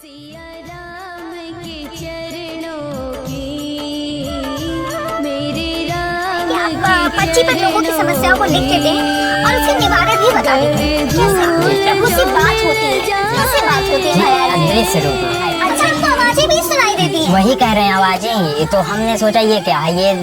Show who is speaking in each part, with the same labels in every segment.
Speaker 1: सिया राम के चरणों की मेरे राम
Speaker 2: आप पर्ची पर लोगों की समस्याओं को लिख के दें और उसके निवारण भी बता दें। प्रभु से बात होती है, कैसे बात होती है?
Speaker 3: दृश्य रूप में।
Speaker 2: अच्छा, आपको आवाजें भी सुनाई देती हैं?
Speaker 3: वही कह रहे हैं आवाजें ही। तो हमने सोचा ये क्या है, ये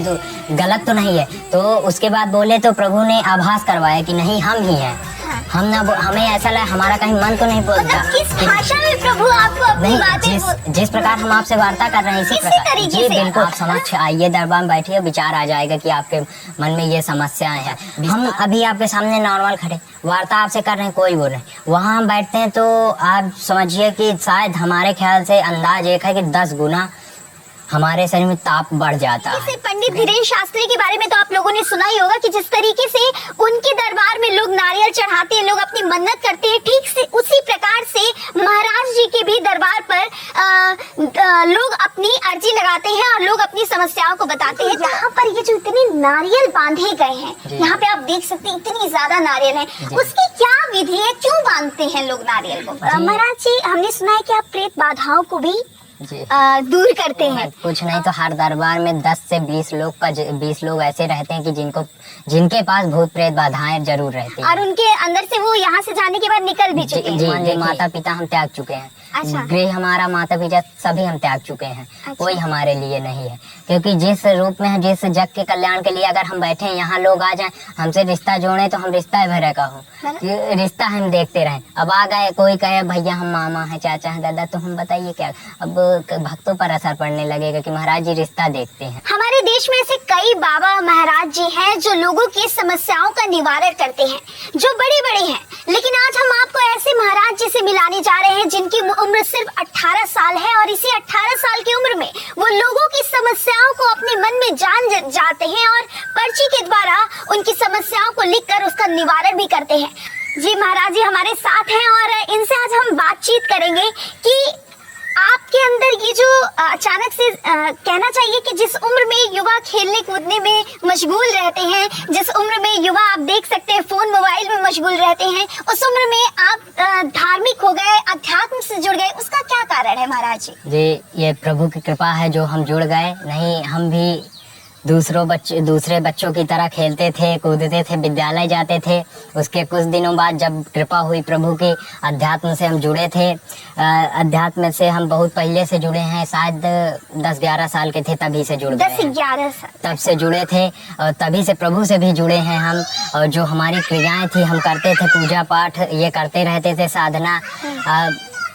Speaker 3: गलत तो नहीं है। तो उसके बाद बोले तो प्रभु ने आभास करवाया कि नहीं हम ही हैं। हम ना हमें ऐसा लगा हमारा कहीं मन तो नहीं बोलता।
Speaker 2: मतलब किस भाषा में प्रभु आपको अपनी बातें
Speaker 3: जिस प्रकार हम आपसे वार्ता कर रहे हैं इसी प्रकार जी बिल्कुल। आप समक्ष आइए, दरबार में बैठिए, विचार आ जाएगा कि आपके मन में ये समस्याएं हैं। हम अभी आपके सामने नॉर्मल खड़े वार्ता आपसे कर रहे हैं, कोई बोल रहे हैं, वहाँ हम बैठते हैं तो आप समझिए कि शायद हमारे ख्याल से अंदाज एक है कि 10 गुना हमारे शरीर में ताप बढ़ जाता है।
Speaker 2: जैसे पंडित धीरेन्द्र शास्त्री के बारे में तो आप लोगों ने सुना ही होगा कि जिस तरीके से उनके दरबार में लोग नारियल चढ़ाते हैं, लोग अपनी मन्नत करते हैं, ठीक से उसी प्रकार से महाराज जी के भी दरबार पर लोग अपनी अर्जी लगाते हैं और लोग अपनी समस्याओं को बताते हैं। यहाँ पर ये जो इतने नारियल बांधे गए हैं, यहाँ पे आप देख सकते हैं इतनी ज्यादा नारियल है, उसकी क्या विधि है, क्यों बांधते हैं लोग नारियल को? महाराज जी, हमने सुना है कि आप प्रेत बाधाओं को भी दूर करते हैं।
Speaker 3: कुछ नहीं तो हर दरबार में 10 से 20 लोग ऐसे रहते हैं कि जिनके पास भूत प्रेत बाधाएं जरूर रहती हैं।
Speaker 2: और उनके अंदर से वो यहाँ से जाने के बाद निकल भी चुके हैं।
Speaker 3: जी, माता पिता हम त्याग चुके हैं।
Speaker 2: अच्छा।
Speaker 3: गृह हमारा, माता पिता सभी हम त्याग चुके हैं।
Speaker 2: अच्छा।
Speaker 3: कोई हमारे लिए नहीं है, क्योंकि जिस रूप में है, जिस जग के कल्याण के लिए अगर हम बैठे हैं, यहाँ लोग आ जाएं हमसे रिश्ता जोड़े तो हम रिश्ता भरे का हो, रिश्ता हम देखते रहें। अब आ गए कोई कहे भैया हम मामा है, चाचा है, दादा, तो हम बताइए क्या, अब भक्तों पर असर पड़ने लगेगा कि महाराज जी रिश्ता देखते हैं।
Speaker 2: हमारे देश में ऐसे कई बाबा महाराज जी हैं जो लोगों की समस्याओं का निवारण करते हैं, जो बड़े बड़े हैं। लेकिन आज हम आपको ऐसे महाराज जी से मिलाने जा रहे हैं जिनकी उम्र सिर्फ 18 साल है और इसी 18 साल की उम्र में वो लोगों की समस्याओं को अपने मन में जान जाते हैं और पर्ची के द्वारा उनकी समस्याओं को लिखकर उसका निवारण भी करते हैं। जी महाराज जी हमारे साथ हैं और इनसे आज हम बातचीत करेंगे कि आपके अंदर ये जो अचानक से कहना चाहिए कि जिस उम्र में युवा खेलने कूदने में मशगूल रहते हैं, जिस उम्र में युवा आप देख सकते हैं फोन मोबाइल में मशगूल रहते हैं, उस उम्र में आप धार्मिक हो गए, अध्यात्म से जुड़ गए, उसका क्या कारण है महाराज जी?
Speaker 3: जी, ये प्रभु की कृपा है जो हम जुड़ गए। नहीं, हम भी दूसरे बच्चों की तरह खेलते थे, कूदते थे, विद्यालय जाते थे। उसके कुछ दिनों बाद जब कृपा हुई प्रभु की, अध्यात्म से हम जुड़े थे। अध्यात्म से हम बहुत पहले से जुड़े हैं, शायद 10-11 साल के थे तभी से जुड़ गए।
Speaker 2: 10-11 साल तब
Speaker 3: से जुड़े थे और तभी से प्रभु से भी जुड़े हैं हम। और जो हमारी क्रियाएं थी हम करते थे, पूजा पाठ ये करते रहते थे, साधना,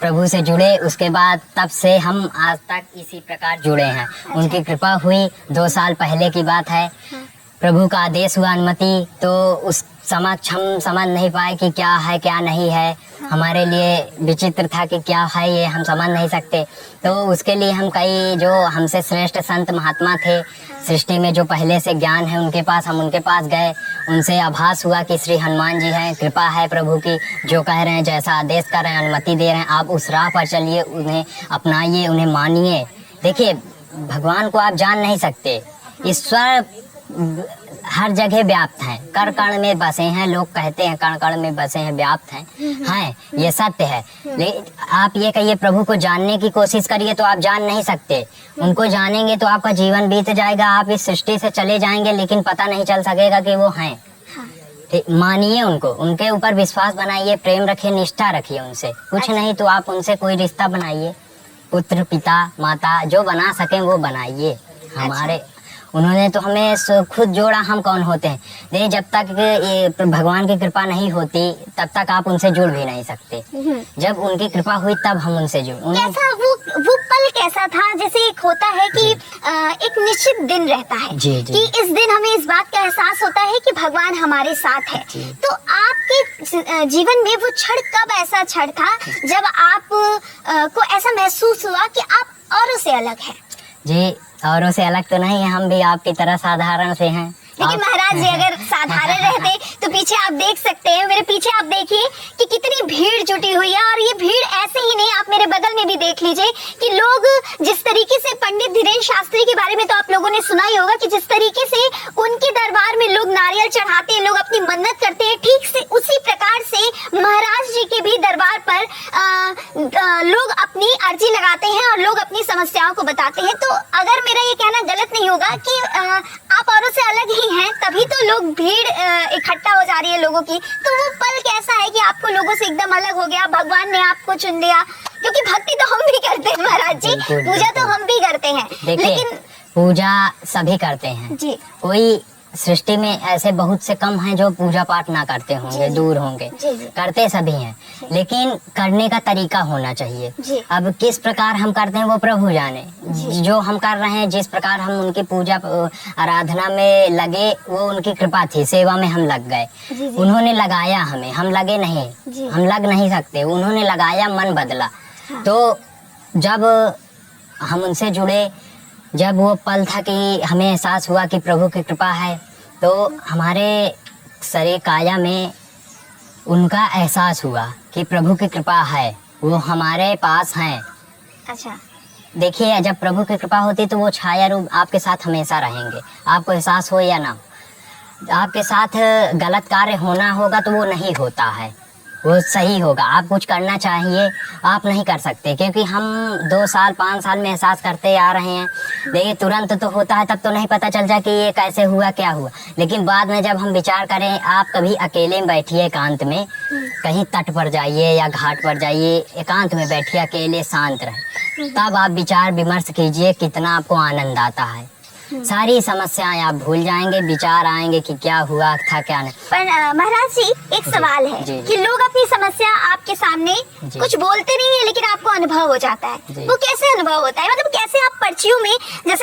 Speaker 3: प्रभु से जुड़े। उसके बाद तब से हम आज तक इसी प्रकार जुड़े हैं। उनकी कृपा हुई, 2 साल पहले की बात है। प्रभु का आदेश हुआ, अनुमति, तो उस समक्ष हम समझ नहीं पाए कि क्या है क्या नहीं है। हमारे लिए विचित्र था कि क्या है ये हम समझ नहीं सकते। तो उसके लिए हम कई जो हमसे श्रेष्ठ संत महात्मा थे सृष्टि में, जो पहले से ज्ञान है उनके पास, हम उनके पास गए। उनसे आभास हुआ कि श्री हनुमान जी हैं, कृपा है प्रभु की, जो कह रहे हैं, जैसा आदेश कर रहे हैं, अनुमति दे रहे हैं, आप उस राह पर चलिए, उन्हें अपनाइए, उन्हें मानिए। देखिए, भगवान को आप जान नहीं सकते, ईश्वर हर जगह व्याप्त हैं, कण कण में बसे हैं। लोग कहते हैं कण कण में बसे हैं, व्याप्त हैं, ये सत्य है। लेकिन आप ये कहिए प्रभु को जानने की कोशिश करिए तो आप जान नहीं सकते। उनको जानेंगे तो आपका जीवन बीत जाएगा, आप इस सृष्टि से चले जाएंगे, लेकिन पता नहीं चल सकेगा कि वो हैं। मानिए उनको, उनके ऊपर विश्वास बनाइए, प्रेम रखिए, निष्ठा रखिए उनसे। कुछ नहीं तो आप उनसे कोई रिश्ता बनाइए, पुत्र, पिता, माता, जो बना सकें वो बनाइए। हमारे उन्होंने तो हमें खुद जोड़ा, हम कौन होते हैं? नहीं, जब तक ये भगवान की कृपा नहीं होती तब तक आप उनसे जुड़ भी नहीं सकते। जब उनकी कृपा हुई तब हम उनसे जुड़े।
Speaker 2: कैसा वो पल कैसा था? जैसे एक होता है कि एक निश्चित दिन रहता है कि इस दिन हमें इस बात का एहसास होता है कि भगवान हमारे साथ है। तो आपके जीवन में वो क्षण कब ऐसा क्षण था जब आप को ऐसा महसूस हुआ कि आप औरों से अलग हैं?
Speaker 3: जी, औरों से अलग तो नहीं है, हम भी आपकी तरह साधारण से हैं।
Speaker 2: लेकिन महाराज जी अगर साधारण रहते तो पीछे आप देख सकते हैं, मेरे पीछे आप देखिए कि कितनी भीड़ जुटी हुई है। और ये भीड़ ऐसे ही नहीं, आप मेरे बगल में भी देख लीजिए कि लोग जिस तरीके से पंडित धीरेन्द्र शास्त्री के बारे में तो आप लोगों ने सुना ही होगा कि जिस तरीके से उनके दरबार में लोग नारियल चढ़ाते हैं, लोग अपनी मन्नत करते हैं, ठीक से उसी प्रकार से महाराज जी के भी दरबार पर लोग अपनी अर्जी लगाते हैं और लोग अपनी समस्याओं को बताते हैं। तो अगर मेरा ये कहना गलत नहीं होगा कि आप औरों से अलग ही हैं, तभी तो लोग भीड़ इकट्ठा हो जा रही है लोगों की, तो वो पल कैसा है कि आपको लोगों से एकदम अलग हो गया, भगवान ने आपको चुन लिया? क्योंकि भक्ति तो हम भी करते हैं महाराज जी,
Speaker 3: बिल्कुल,
Speaker 2: पूजा तो हम भी करते हैं,
Speaker 3: देखिए
Speaker 2: लेकिन
Speaker 3: पूजा सभी करते हैं
Speaker 2: जी
Speaker 3: कोई सृष्टि में ऐसे बहुत से कम हैं जो पूजा पाठ ना करते होंगे,
Speaker 2: जी,
Speaker 3: दूर होंगे,
Speaker 2: जी, जी।
Speaker 3: करते सभी हैं, लेकिन करने का तरीका होना चाहिए।
Speaker 2: जी।
Speaker 3: अब किस प्रकार हम करते हैं वो प्रभु जाने। जो हम कर रहे हैं, जिस प्रकार हम उनकी पूजा आराधना में लगे, वो उनकी कृपा थी, सेवा में हम लग गए।
Speaker 2: जी, जी।
Speaker 3: उन्होंने लगाया हमें, हम लगे नहीं,
Speaker 2: जी।
Speaker 3: हम लग नहीं सकते, उन्होंने लगाया, मन बदला।
Speaker 2: हाँ।
Speaker 3: तो जब हम उनसे जुड़े, जब वो पल था कि हमें एहसास हुआ कि प्रभु की कृपा है, तो हमारे शरीर काया में उनका एहसास हुआ कि प्रभु की कृपा है, वो हमारे पास हैं।
Speaker 2: अच्छा,
Speaker 3: देखिए, जब प्रभु की कृपा होती तो वो छाया रूप आपके साथ हमेशा रहेंगे, आपको एहसास हो या ना। आपके साथ गलत कार्य होना होगा तो वो नहीं होता है, वो सही होगा। आप कुछ करना चाहिए, आप नहीं कर सकते, क्योंकि हम 2 साल 5 साल में एहसास करते आ रहे हैं। देखिए, तुरंत तो होता है, तब तो नहीं पता चल जाए कि ये कैसे हुआ, क्या हुआ, लेकिन बाद में जब हम विचार करें, आप कभी अकेले में बैठिए एकांत में, कहीं तट पर जाइए या घाट पर जाइए, एकांत में बैठिए, अकेले शांत रहे, तब आप विचार विमर्श कीजिए, कितना आपको आनंद आता है। सारी समस्याएं आप भूल जाएंगे, विचार आएंगे कि क्या हुआ था, क्या नहीं।
Speaker 2: पर महाराज जी एक सवाल है
Speaker 3: जी, जी।
Speaker 2: कि लोग अपनी समस्या आपके सामने
Speaker 3: जी।
Speaker 2: कुछ बोलते नहीं है, लेकिन आपको अनुभव हो जाता है।
Speaker 3: जी।
Speaker 2: वो कैसे अनुभव होता है? मतलब कैसे आप पर्चियों में, जैसे